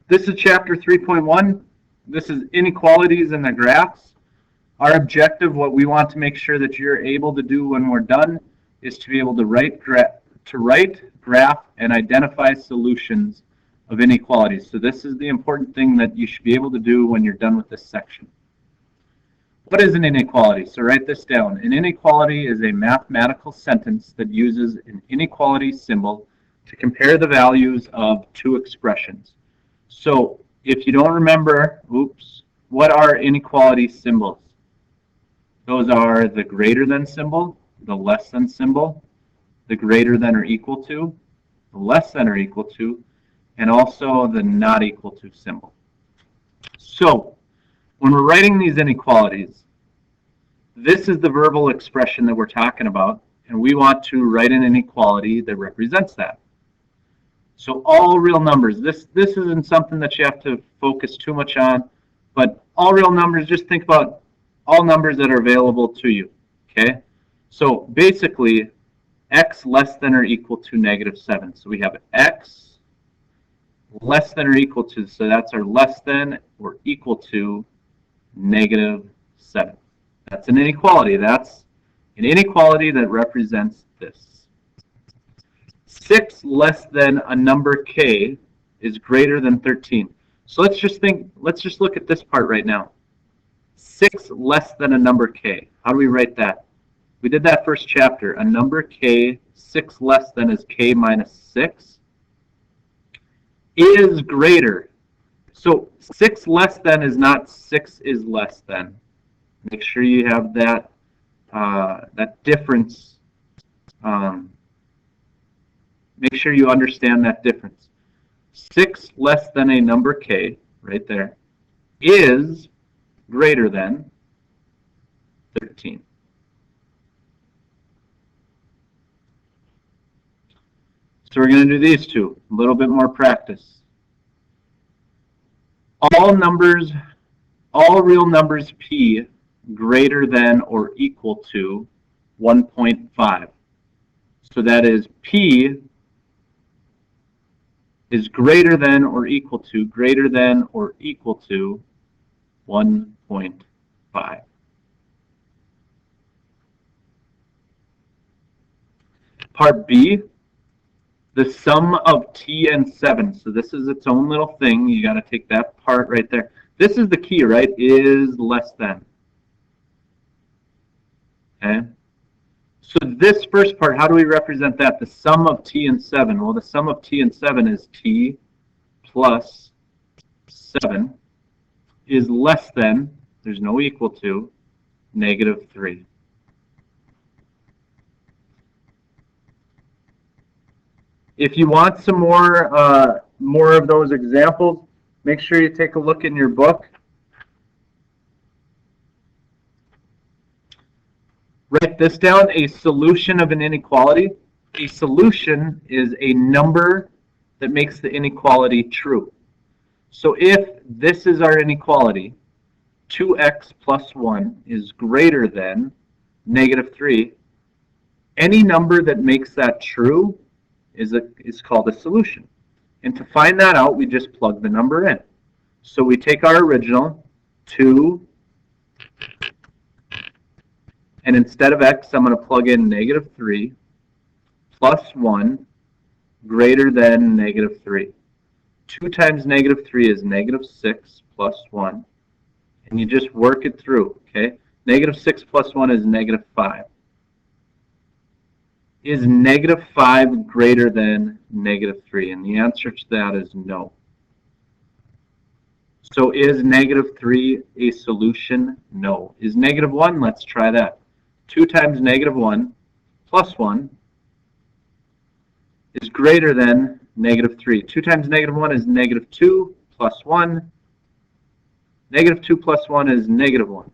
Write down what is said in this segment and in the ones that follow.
This is chapter 3.1. This is inequalities in the graphs. Our objective, what we want to make sure that you're able to do when we're done, is to be able to write, graph, and identify solutions of inequalities. So this is the important thing that you should be able to do when you're done with this section. What is an inequality? So write this down. An inequality is a mathematical sentence that uses an inequality symbol to compare the values of two expressions. So if you don't remember, what are inequality symbols? Those are the greater than symbol, the less than symbol, the greater than or equal to, the less than or equal to, and also the not equal to symbol. So when we're writing these inequalities, this is the verbal expression that we're talking about, and we want to write an inequality that represents that. So all real numbers, this isn't something that you have to focus too much on, but all real numbers, just think about all numbers that are available to you, okay? So basically, x less than or equal to negative 7. So we have x less than or equal to, so that's our less than or equal to negative 7. That's an inequality. That's an inequality that represents this. 6 less than a number k is greater than 13. So let's just look at this part right now. 6 less than a number k. How do we write that? We did that first chapter. A number k, 6 less than is k minus 6, is greater. So 6 less than is not 6 is less than. Make sure you have that that difference. Make sure you understand that difference. 6 less than a number k, right there, is greater than 13. So we're going to do these two, a little bit more practice. All real numbers p greater than or equal to 1.5. So that is p is greater than or equal to 1.5. Part B, the sum of t and 7. So this is its own little thing. You got to take that part right there. This is the key, right? Is less than. Okay? So this first part, how do we represent that? The sum of t and 7. Well, the sum of t and 7 is t plus 7 is less than, there's no equal to, negative 3. If you want some more of those examples, make sure you take a look in your book. Write this down, a solution of an inequality. A solution is a number that makes the inequality true. So if this is our inequality, 2x plus 1 is greater than negative 3, any number that makes that true is called a solution. And to find that out, we just plug the number in. So we take our original, 2, and instead of x, I'm going to plug in negative 3 plus 1 greater than negative 3. 2 times negative 3 is negative 6 plus 1. And you just work it through, okay? Negative 6 plus 1 is negative 5. Is negative 5 greater than negative 3? And the answer to that is no. So is negative 3 a solution? No. Is negative 1? Let's try that. 2 times negative 1 plus 1 is greater than negative 3. 2 times negative 1 is negative 2 plus 1. Negative 2 plus 1 is negative 1.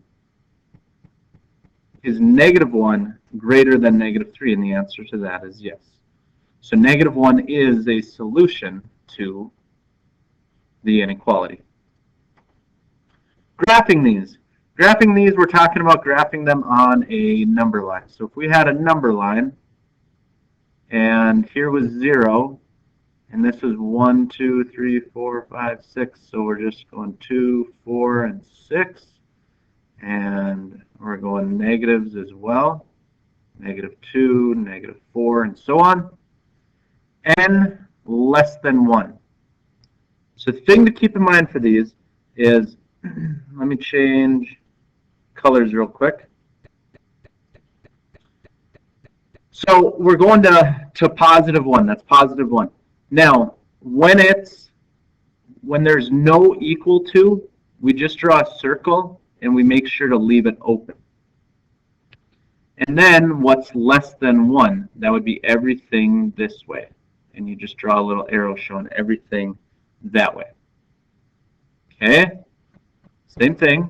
Is negative 1 greater than negative 3? And the answer to that is yes. So negative 1 is a solution to the inequality. Graphing these. Graphing these, we're talking about graphing them on a number line. So if we had a number line, and here was 0, And this is 1, 2, 3, 4, 5, 6. So we're just going 2, 4, and 6. And we're going negatives as well. -2, -4, and so on. N less than 1. So the thing to keep in mind for these is, let me change colors real quick. So we're going to +1. That's +1. Now, when there's no equal to, we just draw a circle and we make sure to leave it open. And then what's less than 1? That would be everything this way. And you just draw a little arrow showing everything that way. Okay? Same thing.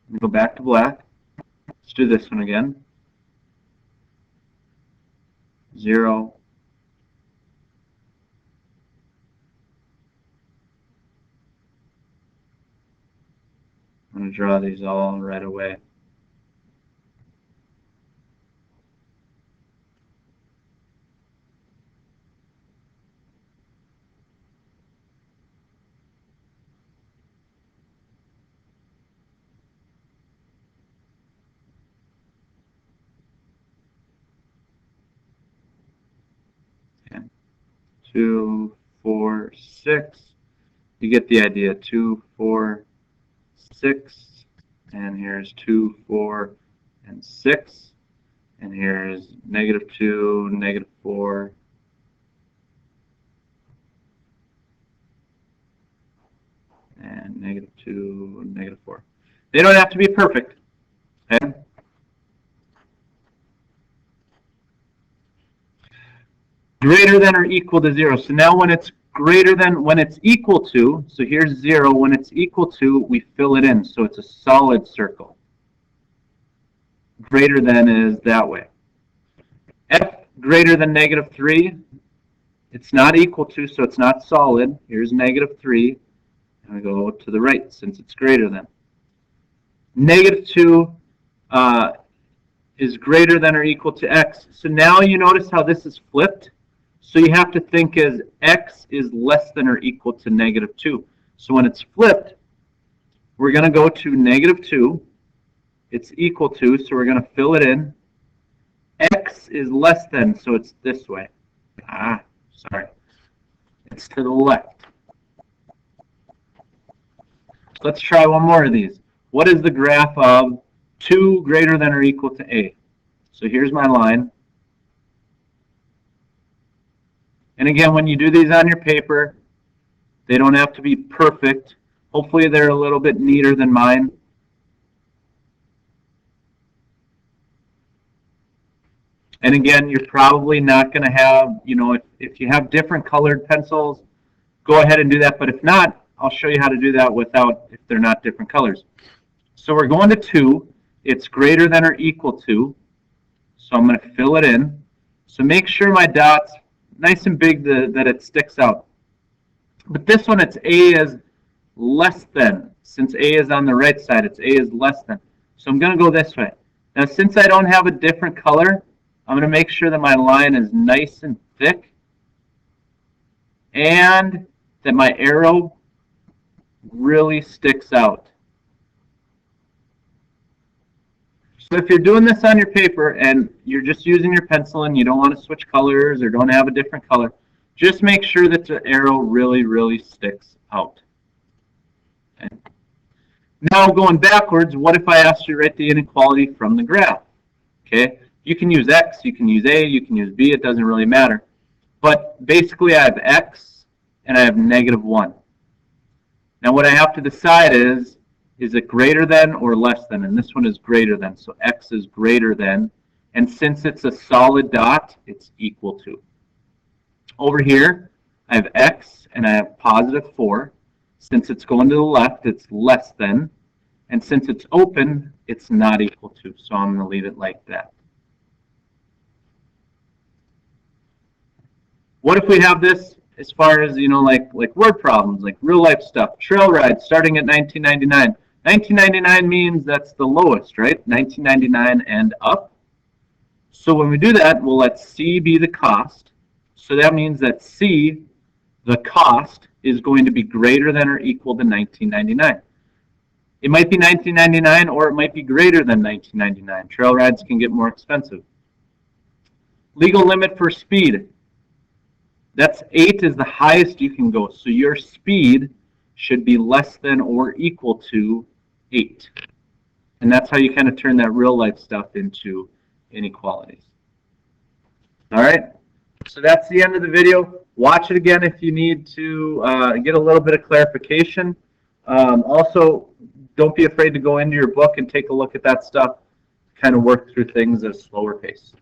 Let me go back to black. Let's do this one again. 0. I'm going to draw these all right away. Okay. 2, 4, 6. You get the idea. 2, 4, 6. And here's 2, 4, and 6. And here's -2, -4. And -2, -4. They don't have to be perfect. Okay? Greater than or equal to 0. So now when it's equal to, so here's 0, when it's equal to, we fill it in. So it's a solid circle. Greater than is that way. F greater than -3, it's not equal to, so it's not solid. Here's -3. And we go to the right since it's greater than. -2 is greater than or equal to x. So now you notice how this is flipped. So you have to think as x is less than or equal to -2. So when it's flipped, we're going to go to -2. It's equal to, so we're going to fill it in. X is less than, so it's this way. Sorry. It's to the left. Let's try one more of these. What is the graph of 2 greater than or equal to a? So here's my line. And again, when you do these on your paper, they don't have to be perfect. Hopefully they're a little bit neater than mine. And again, you're probably not going to have, if you have different colored pencils, go ahead and do that. But if not, I'll show you how to do that if they're not different colors. So we're going to 2. It's greater than or equal to. So I'm going to fill it in. So make sure my dot's nice and big that it sticks out. But this one, it's A is less than. Since A is on the right side, it's A is less than. So I'm going to go this way. Now, since I don't have a different color, I'm going to make sure that my line is nice and thick and that my arrow really sticks out. So if you're doing this on your paper and you're just using your pencil and you don't want to switch colors or don't have a different color, just make sure that the arrow really, really sticks out. Okay. Now going backwards, what if I asked you to write the inequality from the graph? Okay, you can use X, you can use A, you can use B, it doesn't really matter. But basically I have X and I have -1. Now what I have to decide is it greater than or less than? And this one is greater than, so X is greater than. And since it's a solid dot, it's equal to. Over here, I have X and I have +4. Since it's going to the left, it's less than. And since it's open, it's not equal to. So I'm going to leave it like that. What if we have this as far as, like word problems, like real life stuff? Trail rides starting at 1999. 1999 means that's the lowest, right? 1999 and up. So when we do that, we'll let C be the cost. So that means that C, the cost, is going to be greater than or equal to $19.99. It might be $19.99 or it might be greater than $19.99. Trail rides can get more expensive. Legal limit for speed. That's 8 is the highest you can go. So your speed should be less than or equal to 8. And that's how you kind of turn that real life stuff into inequalities. All right. So that's the end of the video. Watch it again if you need to get a little bit of clarification. Also, don't be afraid to go into your book and take a look at that stuff, kind of work through things at a slower pace.